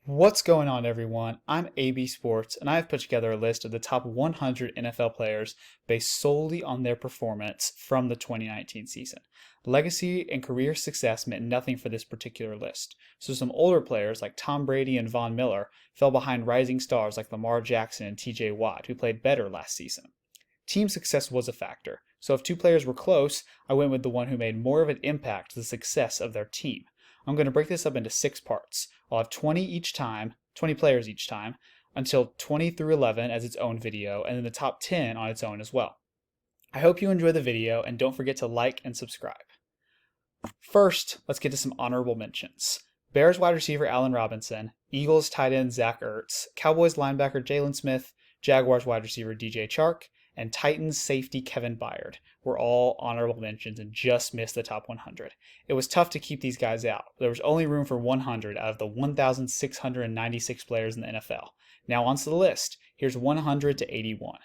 What's going on, everyone? I'm AB Sports, and I have put together a list of the top 100 NFL players based solely on their performance from the 2019 season. Legacy and career success meant nothing for this particular list, so some older players like Tom Brady and Von Miller fell behind rising stars like Lamar Jackson and TJ Watt, who played better last season. Team success was a factor, so if two players were close, I went with the one who made more of an impact to the success of their team. I'm going to break this up into 6 parts. I'll have 20 players each time, until 20 through 11 as its own video, and then the top 10 on its own as well. I hope you enjoy the video, and don't forget to like and subscribe. First, let's get to some honorable mentions. Bears wide receiver Allen Robinson, Eagles tight end Zach Ertz, Cowboys linebacker Jalen Smith, Jaguars wide receiver DJ Chark, and Titans safety Kevin Byard were all honorable mentions and just missed the top 100. It was tough to keep these guys out. There was only room for 100 out of the 1,696 players in the NFL. Now onto the list. Here's 100 to 81.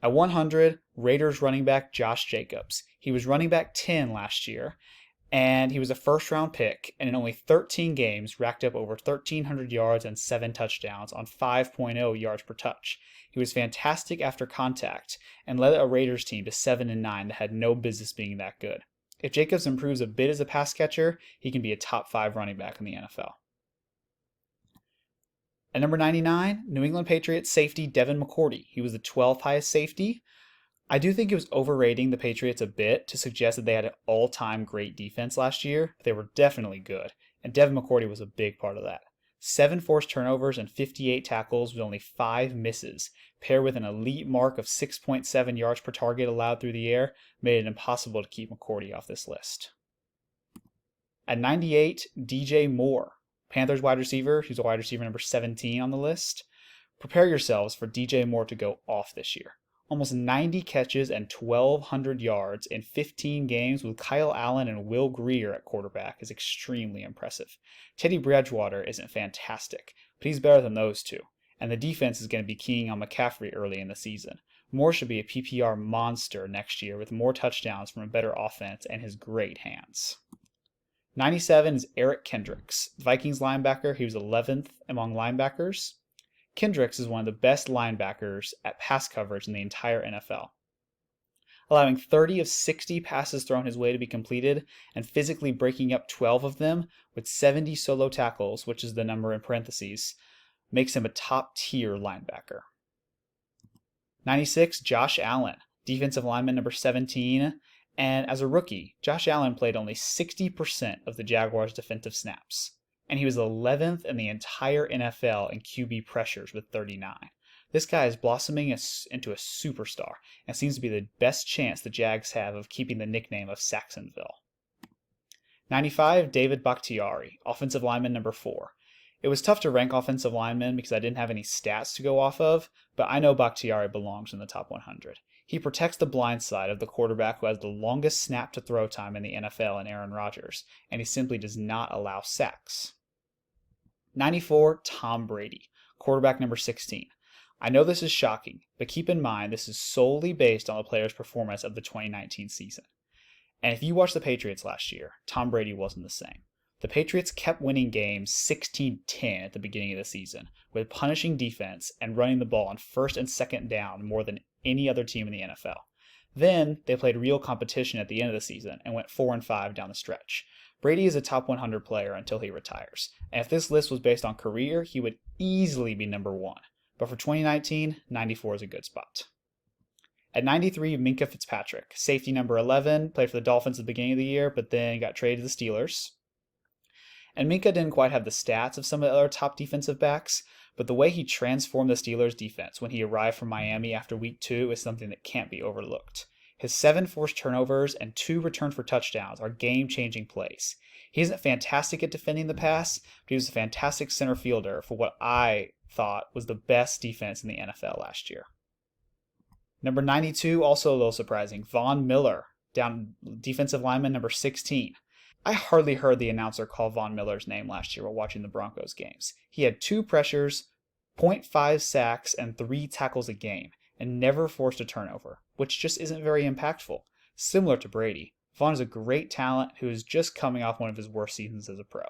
At 100, Raiders running back Josh Jacobs. He was running back 10 last year, and he was a first-round pick, and in only 13 games racked up over 1,300 yards and 7 touchdowns on 5.0 yards per touch. He was fantastic after contact and led a Raiders team to 7-9 that had no business being that good. If Jacobs improves a bit as a pass catcher, he can be a top 5 running back in the NFL. At number 99, New England Patriots safety Devin McCourty. He was the 12th highest safety. I do think it was overrating the Patriots a bit to suggest that they had an all-time great defense last year. They were definitely good, and Devin McCourty was a big part of that. 7 forced turnovers and 58 tackles with only 5 misses, paired with an elite mark of 6.7 yards per target allowed through the air, made it impossible to keep McCourty off this list. At 98, DJ Moore, Panthers wide receiver. He's a wide receiver number 17 on the list. Prepare yourselves for DJ Moore to go off this year. Almost 90 catches and 1,200 yards in 15 games with Kyle Allen and Will Grier at quarterback is extremely impressive. Teddy Bridgewater isn't fantastic, but he's better than those two, and the defense is going to be keying on McCaffrey early in the season. Moore should be a PPR monster next year with more touchdowns from a better offense and his great hands. 97 is Eric Kendricks, Vikings linebacker. He was 11th among linebackers. Kendricks is one of the best linebackers at pass coverage in the entire NFL, allowing 30 of 60 passes thrown his way to be completed and physically breaking up 12 of them with 70 solo tackles, which is the number in parentheses, makes him a top-tier linebacker. 96, Josh Allen, defensive lineman number 17, and as a rookie, Josh Allen played only 60% of the Jaguars' defensive snaps, and he was 11th in the entire NFL in QB pressures with 39. This guy is blossoming into a superstar and seems to be the best chance the Jags have of keeping the nickname of Saxonville. 95, David Bakhtiari, offensive lineman number 4. It was tough to rank offensive linemen because I didn't have any stats to go off of, but I know Bakhtiari belongs in the top 100. He protects the blind side of the quarterback who has the longest snap to throw time in the NFL in Aaron Rodgers, and he simply does not allow sacks. 94, Tom Brady, quarterback number 16. I know this is shocking, but keep in mind this is solely based on the player's performance of the 2019 season. And if you watched the Patriots last year, Tom Brady wasn't the same. The Patriots kept winning games 16-10 at the beginning of the season, with punishing defense and running the ball on first and second down more than any other team in the NFL. Then they played real competition at the end of the season and went 4-5 down the stretch. Brady is a top 100 player until he retires, and if this list was based on career, he would easily be number 1. But for 2019, 94 is a good spot. At 93, Minkah Fitzpatrick, safety number 11, played for the Dolphins at the beginning of the year, but then got traded to the Steelers. And Minkah didn't quite have the stats of some of the other top defensive backs, but the way he transformed the Steelers' defense when he arrived from Miami after week 2 is something that can't be overlooked. His 7 forced turnovers and 2 returned for touchdowns are game-changing plays. He isn't fantastic at defending the pass, but he was a fantastic center fielder for what I thought was the best defense in the NFL last year. Number 92, also a little surprising, Von Miller, defensive lineman number 16. I hardly heard the announcer call Von Miller's name last year while watching the Broncos games. He had 2 pressures, 0.5 sacks, and 3 tackles a game, and never forced a turnover, which just isn't very impactful. Similar to Brady, Von is a great talent who is just coming off one of his worst seasons as a pro.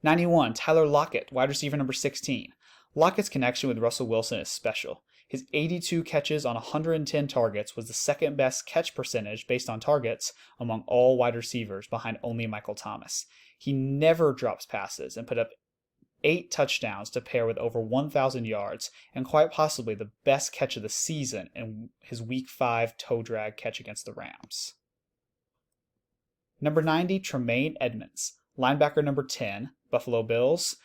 91, Tyler Lockett, wide receiver number 16. Lockett's connection with Russell Wilson is special. His 82 catches on 110 targets was the second best catch percentage based on targets among all wide receivers, behind only Michael Thomas. He never drops passes and put up 8 touchdowns to pair with over 1,000 yards, and quite possibly the best catch of the season in his Week 5 toe drag catch against the Rams. Number 90, Tremaine Edmunds, linebacker number 10, Buffalo Bills.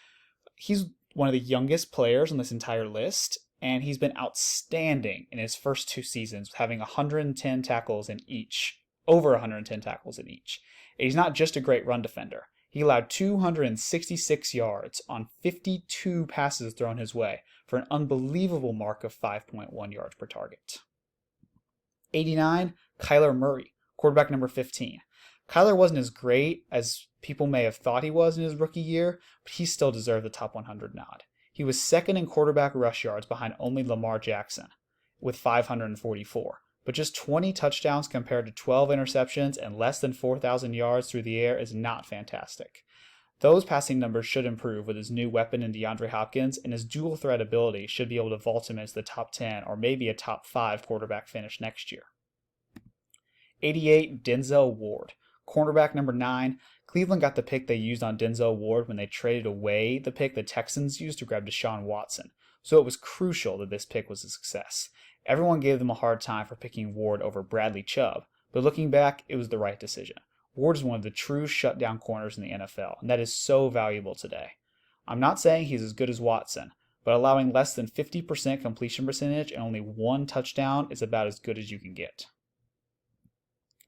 He's one of the youngest players on this entire list, and he's been outstanding in his first 2 seasons, having 110 tackles in each, over 110 tackles in each. And he's not just a great run defender. He allowed 266 yards on 52 passes thrown his way for an unbelievable mark of 5.1 yards per target. 89, Kyler Murray, quarterback number 15. Kyler wasn't as great as people may have thought he was in his rookie year, but he still deserved the top 100 nod. He was second in quarterback rush yards behind only Lamar Jackson with 544, but just 20 touchdowns compared to 12 interceptions and less than 4,000 yards through the air is not fantastic. Those passing numbers should improve with his new weapon in DeAndre Hopkins, and his dual threat ability should be able to vault him into the top 10 or maybe a top 5 quarterback finish next year. 88, Denzel Ward, cornerback number 9. Cleveland got the pick they used on Denzel Ward when they traded away the pick the Texans used to grab Deshaun Watson, so it was crucial that this pick was a success. Everyone gave them a hard time for picking Ward over Bradley Chubb, but looking back, it was the right decision. Ward is one of the true shutdown corners in the NFL, and that is so valuable today. I'm not saying he's as good as Watson, but allowing less than 50% completion percentage and only 1 touchdown is about as good as you can get.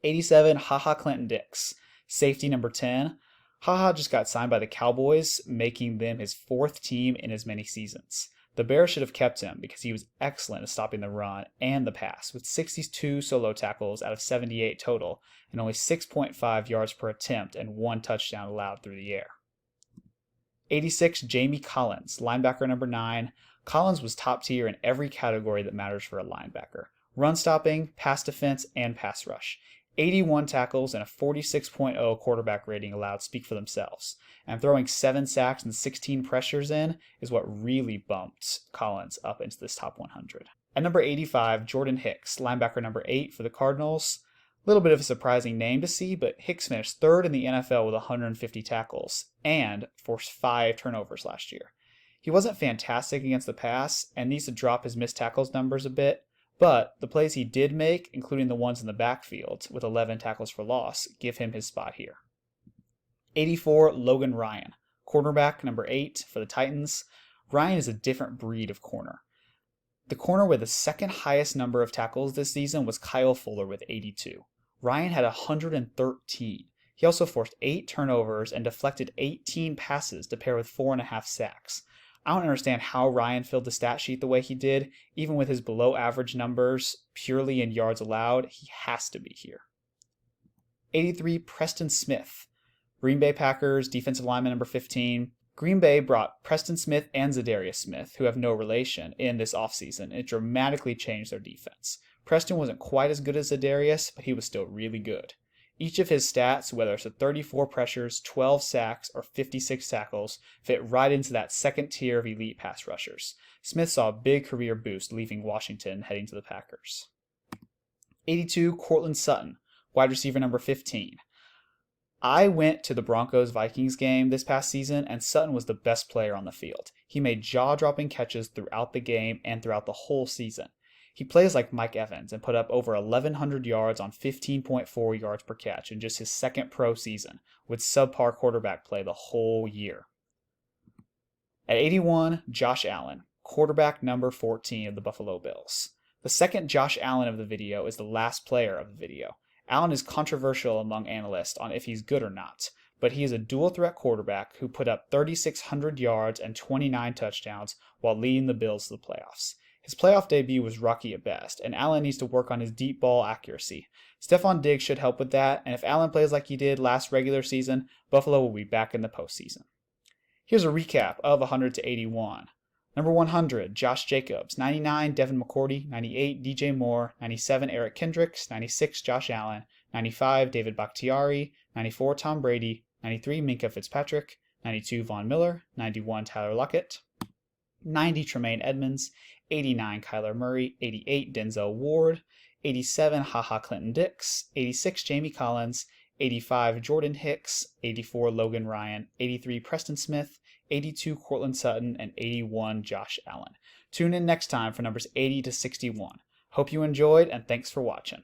87, HaHa Clinton-Dix, safety number 10. HaHa just got signed by the Cowboys, making them his 4th team in as many seasons. The Bears should have kept him because he was excellent at stopping the run and the pass, with 62 solo tackles out of 78 total and only 6.5 yards per attempt and 1 touchdown allowed through the air. 86, Jamie Collins, linebacker number 9. Collins was top tier in every category that matters for a linebacker: run stopping, pass defense, and pass rush. 81 tackles and a 46.0 quarterback rating allowed speak for themselves, and throwing 7 sacks and 16 pressures in is what really bumped Collins up into this top 100. At number 85, Jordan Hicks, linebacker number 8 for the Cardinals. A little bit of a surprising name to see, but Hicks finished 3rd in the NFL with 150 tackles and forced 5 turnovers last year. He wasn't fantastic against the pass and needs to drop his missed tackles numbers a bit, but the plays he did make, including the ones in the backfield with 11 tackles for loss, give him his spot here. 84, Logan Ryan, cornerback number 8 for the Titans. Ryan is a different breed of corner. The corner with the second highest number of tackles this season was Kyle Fuller with 82. Ryan had 113. He also forced 8 turnovers and deflected 18 passes to pair with 4.5 sacks. I don't understand how Ryan filled the stat sheet the way he did. Even with his below average numbers purely in yards allowed, he has to be here. 83, Preston Smith, Green Bay Packers, defensive lineman number 15. Green Bay brought Preston Smith and Zadarius Smith, who have no relation, in this offseason, and it dramatically changed their defense. Preston wasn't quite as good as Zadarius, but he was still really good. Each of his stats, whether it's 34 pressures, 12 sacks, or 56 tackles, fit right into that second tier of elite pass rushers. Smith saw a big career boost leaving Washington and heading to the Packers. 82, Courtland Sutton, wide receiver number 15. I went to the Broncos-Vikings game this past season, and Sutton was the best player on the field. He made jaw-dropping catches throughout the game and throughout the whole season. He plays like Mike Evans and put up over 1,100 yards on 15.4 yards per catch in just his second pro season, with subpar quarterback play the whole year. At 81, Josh Allen, quarterback number 14 of the Buffalo Bills. The second Josh Allen of the video is the last player of the video. Allen is controversial among analysts on if he's good or not, but he is a dual-threat quarterback who put up 3,600 yards and 29 touchdowns while leading the Bills to the playoffs. His playoff debut was rocky at best, and Allen needs to work on his deep ball accuracy. Stephon Diggs should help with that, and if Allen plays like he did last regular season, Buffalo will be back in the postseason. Here's a recap of 100 to 81. Number 100, Josh Jacobs. 99, Devin McCourty. 98, DJ Moore. 97, Eric Kendricks. 96, Josh Allen. 95, David Bakhtiari. 94, Tom Brady. 93, Minkah Fitzpatrick. 92 Von Miller, 91 Tyler Lockett, 90 Tremaine Edmonds, 89 Kyler Murray, 88 Denzel Ward, 87 HaHa Clinton Dix, 86 Jamie Collins, 85 Jordan Hicks, 84 Logan Ryan, 83 Preston Smith, 82 Courtland Sutton, and 81 Josh Allen. Tune in next time for numbers 80 to 61. Hope you enjoyed, and thanks for watching.